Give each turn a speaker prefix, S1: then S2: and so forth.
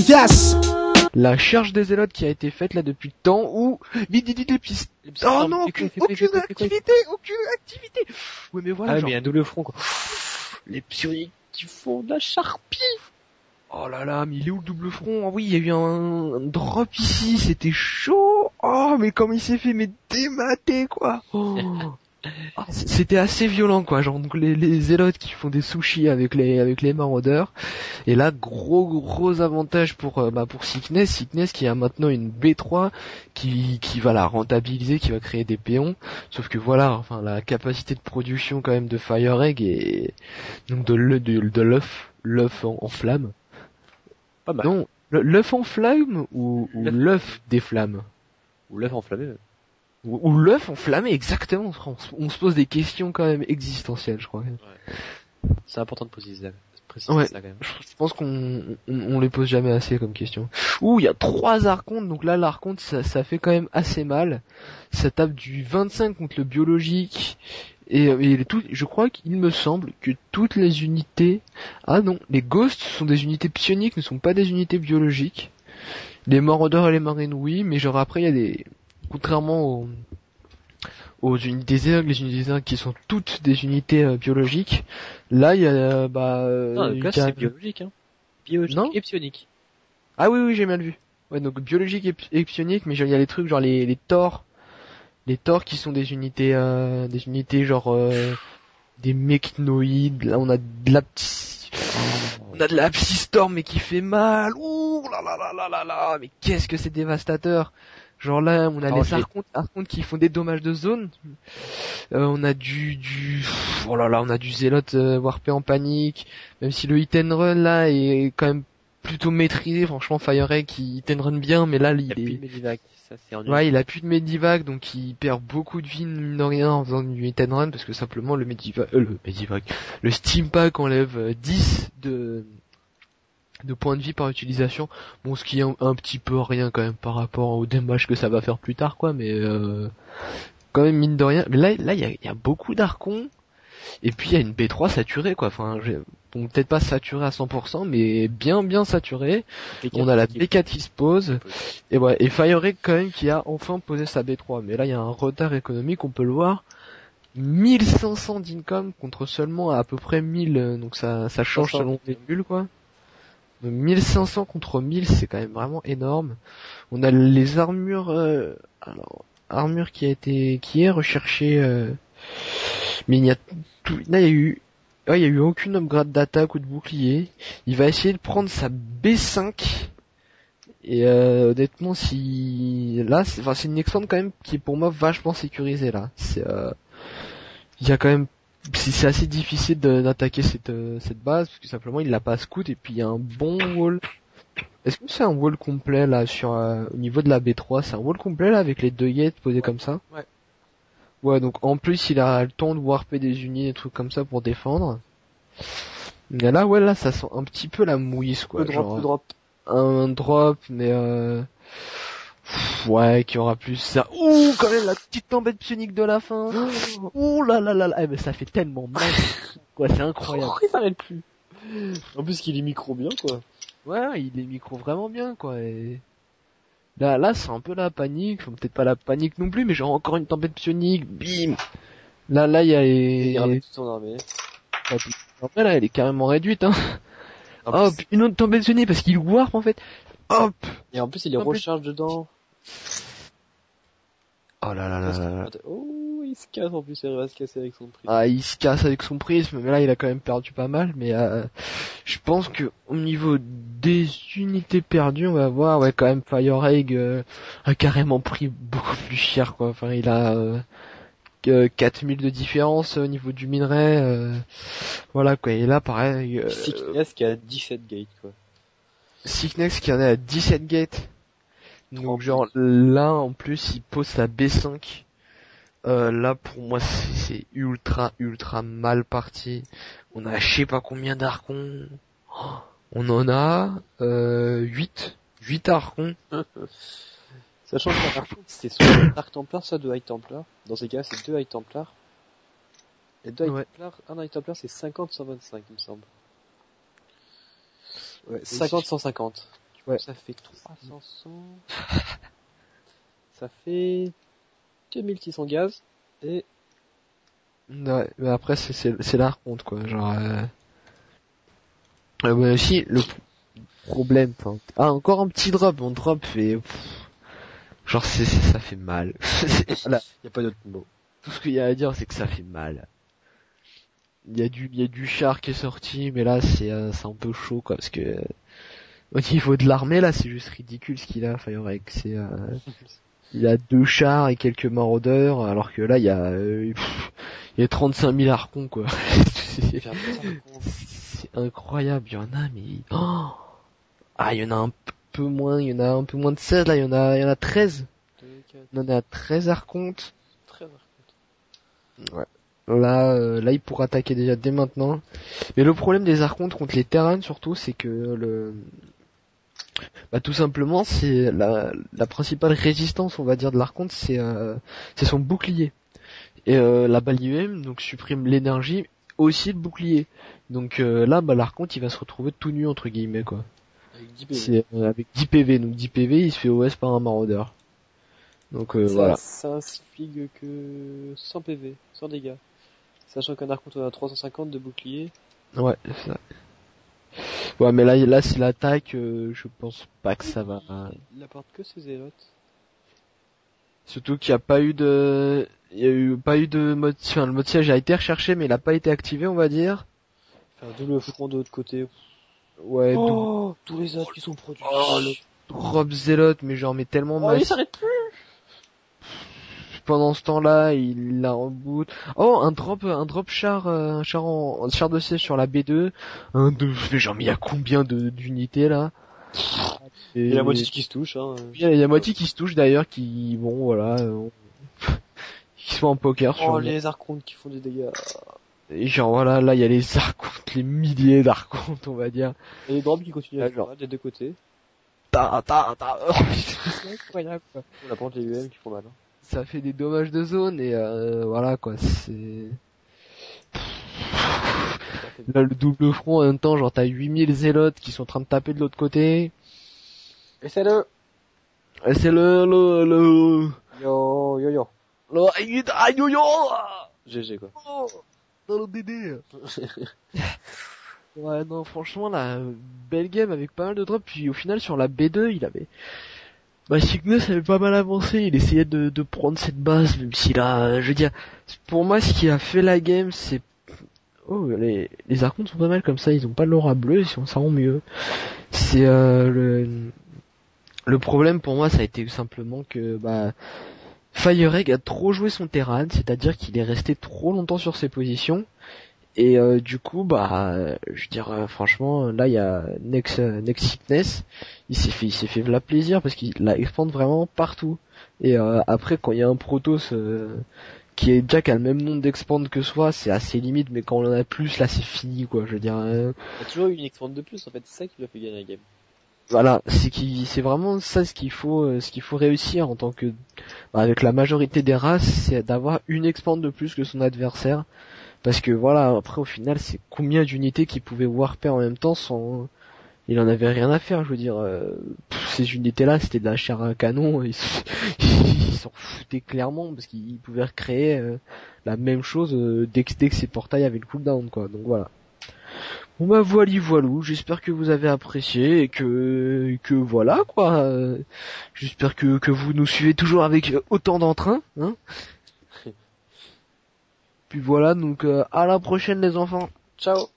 S1: Yes.
S2: La charge des zélotes qui a été faite là depuis le temps où vite les pistes. Oh non, aucune activité. Ouais mais voilà.
S3: Ah mais un double front quoi. Les psioniques qui font de la charpie.
S2: Oh là là, mais il est où le double front? Ah oui, il y a eu un drop ici, c'était chaud. Oh mais comme il s'est fait démater quoi. Oh. Ah, c'était assez violent quoi, genre donc les zélotes qui font des sushis avec les maraudeurs. Et là gros avantage pour Sickness qui a maintenant une B3 qui va la rentabiliser, qui va créer des péons. Sauf que voilà, enfin la capacité de production quand même de Fire Egg et donc de l'œuf en flamme.
S3: Pas mal.
S2: Non, l'œuf en flamme ou l'œuf des flammes.
S3: Ou l'œuf enflammé.
S2: Ou l'œuf enflammé, exactement. On se pose des questions quand même existentielles, je crois.
S3: Ouais. C'est important de préciser
S2: ouais,
S3: ça quand même.
S2: Je pense qu'on les pose jamais assez comme question. Ouh, il y a 3 archontes, donc là l'archonte ça fait quand même assez mal. Ça tape du 25 contre le biologique et je crois qu'il me semble que toutes les unités... Ah non, les ghosts sont des unités psioniques, ne sont pas des unités biologiques. Les maraudeurs et les marines oui, mais genre après il y a des... Contrairement aux unités zerg, les unités zerg qui sont toutes des unités biologiques, là il y a
S3: non, le c'est biologique hein. Biologique
S2: non
S3: et psionique.
S2: Ah oui j'ai mal vu. Ouais donc biologique et psionique, mais il y a les trucs genre les Thors qui sont des unités genre des mechnoïdes. Là on a de la psystorm mais qui fait mal. Ouh là là là là là là, mais qu'est-ce que c'est dévastateur. Genre là, on a les archontes qui font des dommages de zone. On a oh là là, on a du zélote warpé en panique. Même si le hit and run là est quand même plutôt maîtrisé. Franchement, Fire Egg qui hit and run bien, mais là il
S3: a plus de medivac. Ça c'est ennuyeux.
S2: Ouais, il a plus de medivac, donc il perd beaucoup de vie mine de rien en faisant du hit and run parce que simplement le steam pack enlève 10 de points de vie par utilisation, bon ce qui est un petit peu rien quand même par rapport au damage que ça va faire plus tard quoi, mais quand même mine de rien. Mais là il y a beaucoup d'archons et puis il y a une B3 saturée quoi, enfin bon peut-être pas saturée à 100% mais bien saturée. On a la B4 qui se pose et ouais, et Fire Egg quand même qui a enfin posé sa B3, mais là il y a un retard économique, on peut le voir. 1500 d'income contre seulement à peu près 1000, donc ça change selon les bulles quoi. 1500 contre 1000, c'est quand même vraiment énorme. On a les armures, armure qui est recherchée, mais il y a tout, là il y a eu aucune upgrade d'attaque ou de bouclier. Il va essayer de prendre sa B5 et honnêtement c'est une expand quand même qui est pour moi vachement sécurisée là. Il y a quand même c'est assez difficile d'attaquer cette base parce que simplement il l'a pas scout et puis il y a un bon wall. Est-ce que c'est un wall complet là sur au niveau de la B3, c'est un wall complet là avec les 2 gates posés comme ça?
S3: Ouais.
S2: Ouais, donc en plus il a le temps de warper des unités, des trucs comme ça pour défendre. Mais là ça sent un petit peu la mouise quoi, un drop mais ouais, qui aura plus ça. Ouh, quand même la petite tempête psionique de la fin. Ouh là là là là. Eh ben ça fait tellement mal. Quoi, c'est incroyable.
S3: Il s'arrête plus. En plus qu'il est micro bien quoi.
S2: Ouais, il est micro vraiment bien quoi. Et là c'est un peu la panique. Enfin, peut-être pas la panique non plus, mais genre encore une tempête psionique. Bim. Là il y a
S3: il ramène toute son armée.
S2: Après là elle est carrément réduite hein. Hop, une autre tempête psionique parce qu'il warp en fait. Hop.
S3: Et en plus il les recharge dedans.
S2: Oh là là là là.
S3: Oh, il se casse en plus, il va se casser avec son prisme.
S2: Ah, il se casse avec son prisme, mais là il a quand même perdu pas mal, mais je pense que au niveau des unités perdues, on va voir, ouais, quand même Fire Egg a carrément pris beaucoup plus cher quoi. Enfin, il a 4000 de différence au niveau du minerai, voilà quoi. Et là pareil,
S3: Sickness qui a 17 gates quoi.
S2: Sickness qui en est à 17 gates. Donc genre là en plus il pose sa B5. Là pour moi c'est ultra mal parti. On a je sais pas combien d'archons. Oh, on en a 8 archons.
S3: Sachant que l'archon c'est soit Dark Templar soit de High Templar. Dans ces cas c'est 2 High Templars.
S1: Les deux
S2: Ouais.
S1: exemplaires, un exemplaire c'est 50-125 il me semble. Ouais,
S2: Aussi.
S1: 50-150.
S2: Ouais.
S1: Ça fait 300. Ça fait 2600 gaz. Et
S2: Ouais, mais après c'est la compte quoi, genre ouais, aussi le problème, enfin, encore un petit drop, mon drop fait genre ça fait mal. Voilà,
S1: y a pas d'autre mot.
S2: tout ce qu'il y a à dire c'est que ça fait mal. Il y a du char qui est sorti, mais là c'est un peu chaud quoi, parce que au niveau de l'armée là c'est juste ridicule ce qu'il a, enfin il a 2 chars et quelques maraudeurs, alors que là il y a 35 000 archons quoi. C'est incroyable, il y en a mais ah il y en a un peu moins, il y en a un peu moins de 16 là, il y en a 13.
S1: 2, 4,
S2: Il y en a 13 archontes.
S1: 13
S2: Ouais. Là il pourra attaquer déjà dès maintenant. Mais le problème des archontes contre les terrains surtout c'est que tout simplement c'est la principale résistance on va dire de l'archonte c'est son bouclier. Et la balle IEM donc supprime l'énergie aussi le bouclier. Donc là l'archonte il va se retrouver tout nu entre guillemets quoi.
S1: avec 10 PV.
S2: C'est avec 10 PV, donc 10 PV il se fait OS par un maraudeur. Donc voilà.
S1: Ça signifie que 100 PV, 100 dégâts. Sachant qu'un archonte a 350 de bouclier.
S2: Ouais, c'est ça. Ouais mais là c'est l'attaque, je pense pas que ça va.
S1: Il apporte que ses zélotes.
S2: Surtout qu'il y a pas eu de mode, enfin le mode siège a été recherché mais il a pas été activé on va dire.
S1: Faire double front de l'autre côté.
S2: Ouais,
S1: Oh, tous les autres qui sont produits.
S2: Oh, le drop zélote, mais genre, mais tellement
S1: Oh, il
S2: massif.
S1: s'arrête plus.
S2: Pendant ce temps-là, il la reboot. Oh, un drop char, un char de siège sur la B2. Mais genre, mais il y a combien d'unités, là?
S1: Et la moitié qui se touche, hein.
S2: Il y a la moitié qui se touche d'ailleurs, qui, bon, voilà, qui sont en poker sur
S1: Oh, les archontes qui font des dégâts.
S2: Et genre, voilà, là, il y a les archontes, les milliers d'archontes, on va dire.
S1: Et les drops qui continuent à
S2: Ah, genre.
S1: faire des deux côtés.
S2: Oh, c'est incroyable, quoi.
S1: On apprend les UM qui font mal. Hein.
S2: Ça fait des dommages de zone et voilà quoi, c'est là le double front en même temps, genre t'as 8000 zélotes qui sont en train de taper de l'autre côté.
S1: Et c'est le
S2: Et c'est
S1: yo yo yo.
S2: aïe yo yo
S1: GG quoi.
S2: oh, dans le DD. Ouais non franchement la belle game avec pas mal de drops, puis au final sur la B2 il avait Cygnus avait pas mal avancé, il essayait de prendre cette base, même si là, je veux dire, pour moi, ce qui a fait la game, c'est... Oh, les archontes sont pas mal comme ça, ils ont pas l'aura bleue, ça rend mieux. C'est le problème pour moi, ça a été simplement que FireEgg a trop joué son terrain, c'est-à-dire qu'il est resté trop longtemps sur ses positions. Et du coup, je veux dire, franchement, là, il y a Next Fitness, il s'est fait la plaisir parce qu'il la expande vraiment partout. Et après, quand il y a un Protoss qui est déjà qui a le même nombre d'expand que soi, c'est assez limite, mais quand on en a plus, là, c'est fini, quoi. Je veux dire,
S1: Il y a toujours eu une expand de plus, en fait, c'est ça qui lui a fait gagner la game.
S2: voilà, c'est vraiment ça ce qu'il faut réussir en tant que, avec la majorité des races, c'est d'avoir une expand de plus que son adversaire. Parce que voilà, après au final, c'est combien d'unités qui pouvaient warper en même temps sans... Il en avait rien à faire, je veux dire. Ces unités-là, c'était de la chair à canon, ils s'en foutaient clairement parce qu'ils pouvaient recréer la même chose dès que ces portails avaient le cooldown, quoi. Donc voilà. Bon voilou, j'espère que vous avez apprécié et que voilà quoi. J'espère que vous nous suivez toujours avec autant d'entrain, hein. Puis voilà, donc à la prochaine les enfants.
S1: Ciao.